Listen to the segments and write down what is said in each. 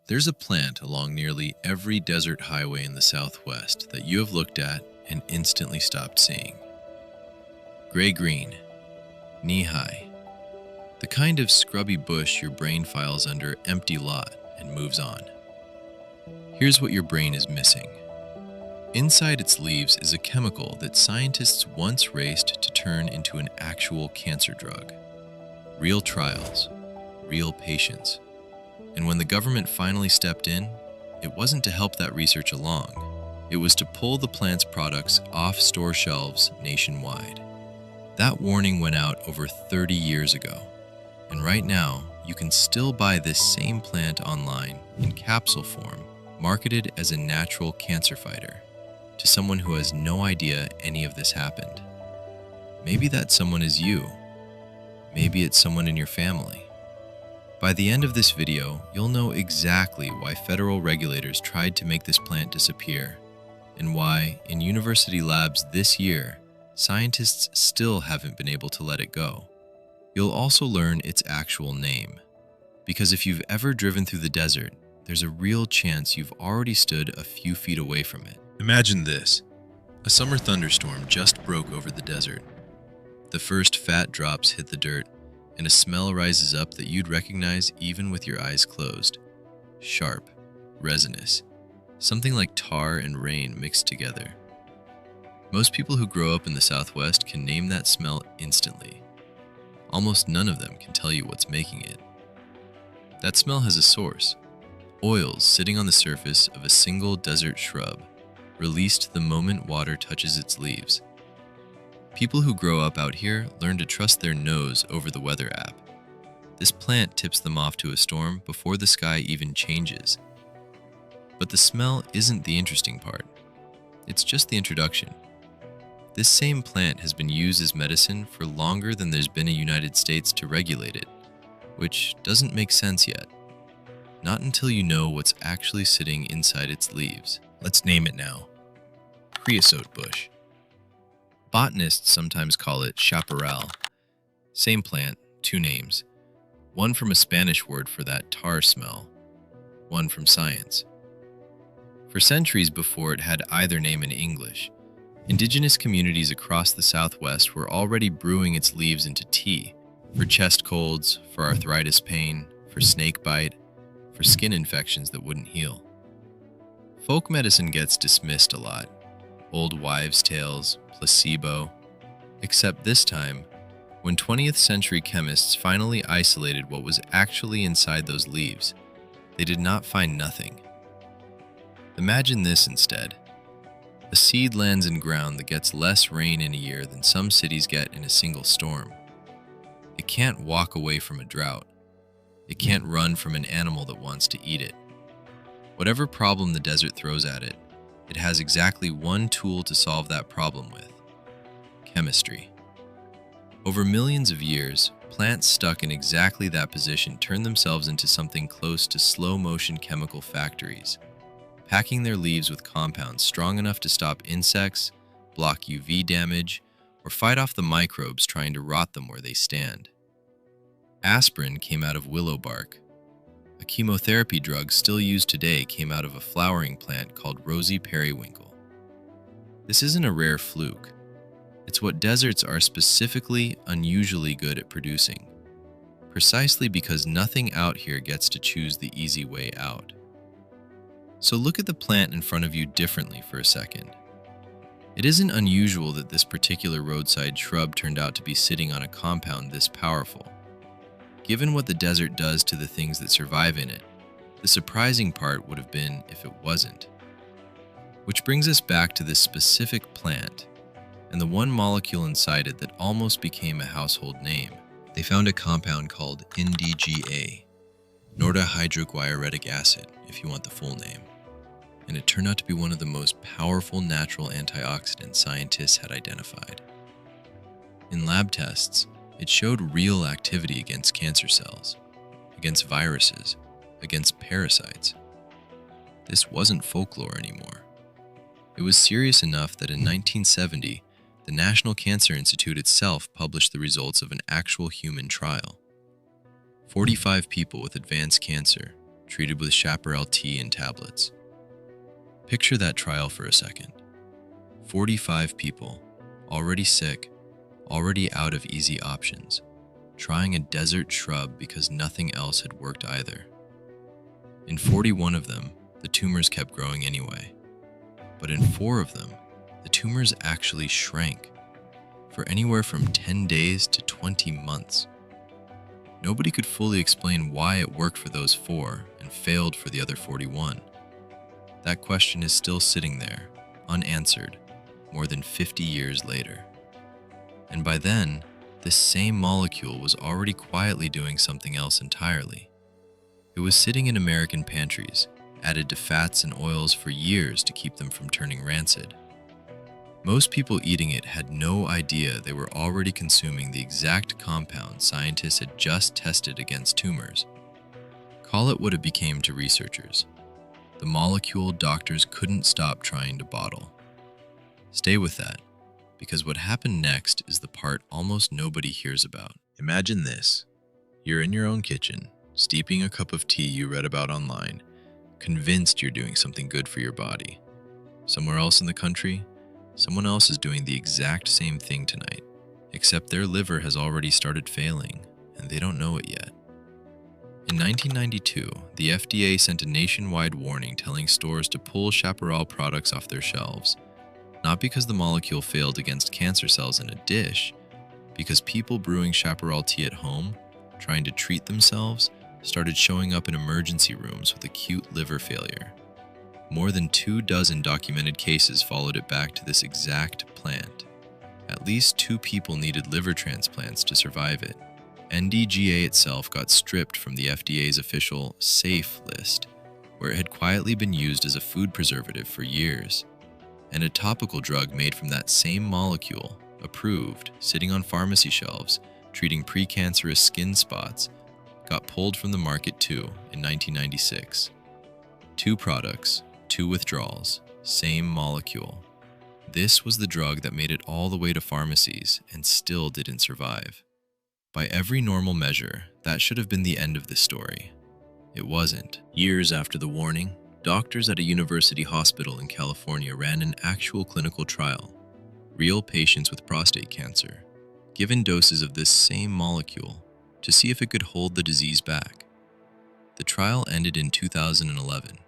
There's a plant along nearly every desert highway in the Southwest that you have looked at and instantly stopped seeing. Gray-green, knee-high, the kind of scrubby bush your brain files under empty lot and moves on. Here's what your brain is missing. Inside its leaves is a chemical that scientists once raced to turn into an actual cancer drug. Real trials, real patients. And when the government finally stepped in, it wasn't to help that research along. It was to pull the plant's products off store shelves nationwide. That warning went out over 30 years ago. And right now, you can still buy this same plant online in capsule form, marketed as a natural cancer fighter, to someone who has no idea any of this happened. Maybe that someone is you. Maybe it's someone in your family. By the end of this video, you'll know exactly why federal regulators tried to make this plant disappear, and why, in university labs this year, scientists still haven't been able to let it go. You'll also learn its actual name, because if you've ever driven through the desert, there's a real chance you've already stood a few feet away from it. Imagine this. A summer thunderstorm just broke over the desert. The first fat drops hit the dirt, and a smell rises up that you'd recognize even with your eyes closed. Sharp, resinous, something like tar and rain mixed together. Most people who grow up in the Southwest can name that smell instantly. Almost none of them can tell you what's making it. That smell has a source. Oils sitting on the surface of a single desert shrub, released the moment water touches its leaves. People who grow up out here learn to trust their nose over the weather app. This plant tips them off to a storm before the sky even changes. But the smell isn't the interesting part. It's just the introduction. This same plant has been used as medicine for longer than there's been a United States to regulate it, which doesn't make sense yet. Not until you know what's actually sitting inside its leaves. Let's name it now. Creosote bush. Botanists sometimes call it chaparral. Same plant, two names. One from a Spanish word for that tar smell, one from science. For centuries before it had either name in English, indigenous communities across the Southwest were already brewing its leaves into tea for chest colds, for arthritis pain, for snake bite, for skin infections that wouldn't heal. Folk medicine gets dismissed a lot. Old wives' tales, placebo. Except this time, when 20th century chemists finally isolated what was actually inside those leaves, they did not find nothing. Imagine this instead. A seed lands in ground that gets less rain in a year than some cities get in a single storm. It can't walk away from a drought. It can't run from an animal that wants to eat it. Whatever problem the desert throws at it, it has exactly one tool to solve that problem with: chemistry. Over millions of years, plants stuck in exactly that position turn themselves into something close to slow-motion chemical factories, packing their leaves with compounds strong enough to stop insects, block UV damage, or fight off the microbes trying to rot them where they stand. Aspirin came out of willow bark. A chemotherapy drug still used today came out of a flowering plant called rosy periwinkle. This isn't a rare fluke. It's what deserts are specifically unusually good at producing, precisely because nothing out here gets to choose the easy way out. So look at the plant in front of you differently for a second. It isn't unusual that this particular roadside shrub turned out to be sitting on a compound this powerful. Given what the desert does to the things that survive in it, the surprising part would have been if it wasn't. Which brings us back to this specific plant, and the one molecule inside it that almost became a household name. They found a compound called NDGA, nordohydroguaretic acid, if you want the full name. And it turned out to be one of the most powerful natural antioxidants scientists had identified. In lab tests, it showed real activity against cancer cells, against viruses, against parasites. This wasn't folklore anymore. It was serious enough that in 1970, the National Cancer Institute itself published the results of an actual human trial. 45 people with advanced cancer, treated with chaparral tea and tablets. Picture that trial for a second. 45 people, already sick, already out of easy options, trying a desert shrub because nothing else had worked either. In 41 of them, the tumors kept growing anyway. But in 4 of them, the tumors actually shrank for anywhere from 10 days to 20 months. Nobody could fully explain why it worked for those 4 and failed for the other 41. That question is still sitting there, unanswered, more than 50 years later. And by then, this same molecule was already quietly doing something else entirely. It was sitting in American pantries, added to fats and oils for years to keep them from turning rancid. Most people eating it had no idea they were already consuming the exact compound scientists had just tested against tumors. Call it what it became to researchers: the molecule doctors couldn't stop trying to bottle. Stay with that, because what happened next is the part almost nobody hears about. Imagine this. You're in your own kitchen, steeping a cup of tea you read about online, convinced you're doing something good for your body. Somewhere else in the country, someone else is doing the exact same thing tonight, except their liver has already started failing, and they don't know it yet. In 1992, the FDA sent a nationwide warning telling stores to pull chaparral products off their shelves, not because the molecule failed against cancer cells in a dish, because people brewing chaparral tea at home, trying to treat themselves, started showing up in emergency rooms with acute liver failure. More than 24 documented cases followed it back to this exact plant. At least 2 people needed liver transplants to survive it. NDGA itself got stripped from the FDA's official SAFE list, where it had quietly been used as a food preservative for years. And a topical drug made from that same molecule, approved, sitting on pharmacy shelves, treating precancerous skin spots, got pulled from the market too in 1996. 2 products, 2 withdrawals, same molecule. This was the drug that made it all the way to pharmacies and still didn't survive. By every normal measure, that should have been the end of this story. It wasn't. Years after the warning, doctors at a university hospital in California ran an actual clinical trial. Real patients with prostate cancer, given doses of this same molecule to see if it could hold the disease back. The trial ended in 2011.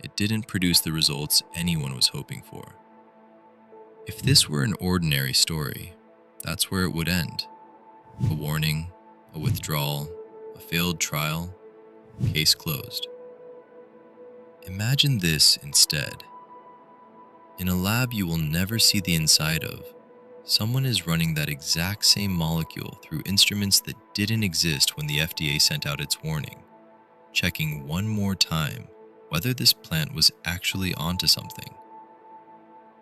It didn't produce the results anyone was hoping for. If this were an ordinary story, that's where it would end. A warning, a withdrawal, a failed trial, case closed. Imagine this instead. In a lab you will never see the inside of, someone is running that exact same molecule through instruments that didn't exist when the FDA sent out its warning, checking one more time whether this plant was actually onto something.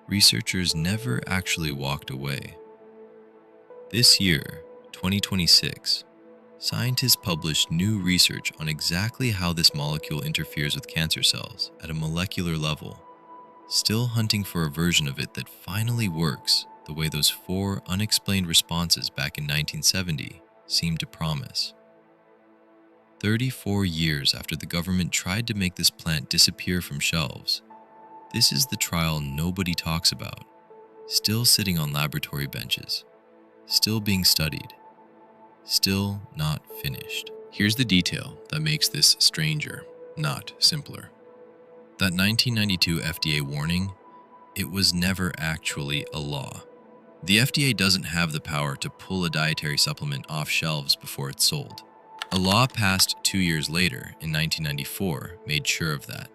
Researchers never actually walked away. This year, 2026, scientists published new research on exactly how this molecule interferes with cancer cells at a molecular level, still hunting for a version of it that finally works the way those 4 unexplained responses back in 1970 seemed to promise. 34 years after the government tried to make this plant disappear from shelves, this is the trial nobody talks about, still sitting on laboratory benches, still being studied, still not finished. Here's the detail that makes this stranger, not simpler. That 1992 FDA warning, it was never actually a law. The FDA doesn't have the power to pull a dietary supplement off shelves before it's sold. A law passed 2 years later, in 1994, made sure of that.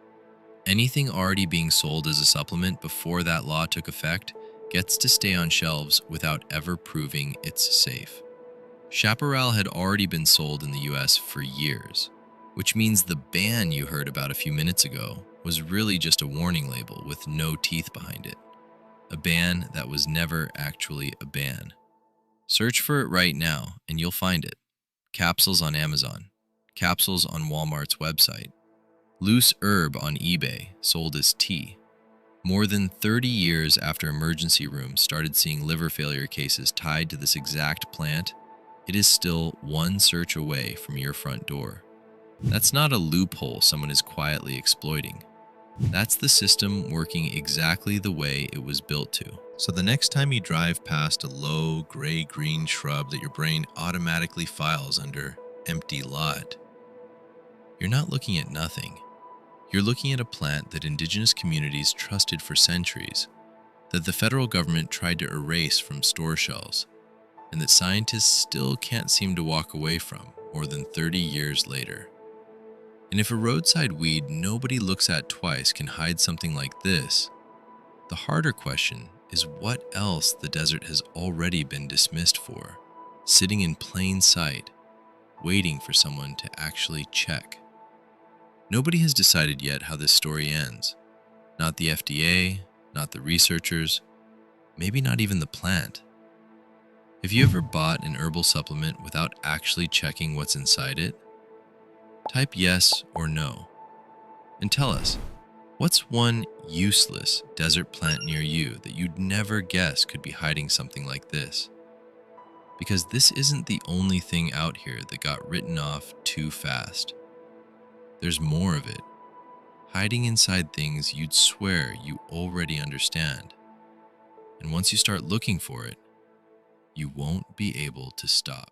Anything already being sold as a supplement before that law took effect gets to stay on shelves without ever proving it's safe. Chaparral had already been sold in the US for years, which means the ban you heard about a few minutes ago was really just a warning label with no teeth behind it. A ban that was never actually a ban. Search for it right now and you'll find it. Capsules on Amazon, capsules on Walmart's website, loose herb on eBay sold as tea. More than 30 years after emergency rooms started seeing liver failure cases tied to this exact plant, it is still one search away from your front door. That's not a loophole someone is quietly exploiting. That's the system working exactly the way it was built to. So the next time you drive past a low gray-green shrub that your brain automatically files under empty lot, you're not looking at nothing. You're looking at a plant that Indigenous communities trusted for centuries, that the federal government tried to erase from store shelves, and that scientists still can't seem to walk away from more than 30 years later. And if a roadside weed nobody looks at twice can hide something like this, the harder question is what else the desert has already been dismissed for, sitting in plain sight, waiting for someone to actually check. Nobody has decided yet how this story ends. Not the FDA, not the researchers, maybe not even the plant. Have you ever bought an herbal supplement without actually checking what's inside it? Type yes or no, and tell us, what's one useless desert plant near you that you'd never guess could be hiding something like this? Because this isn't the only thing out here that got written off too fast. There's more of it, hiding inside things you'd swear you already understand. And once you start looking for it, you won't be able to stop.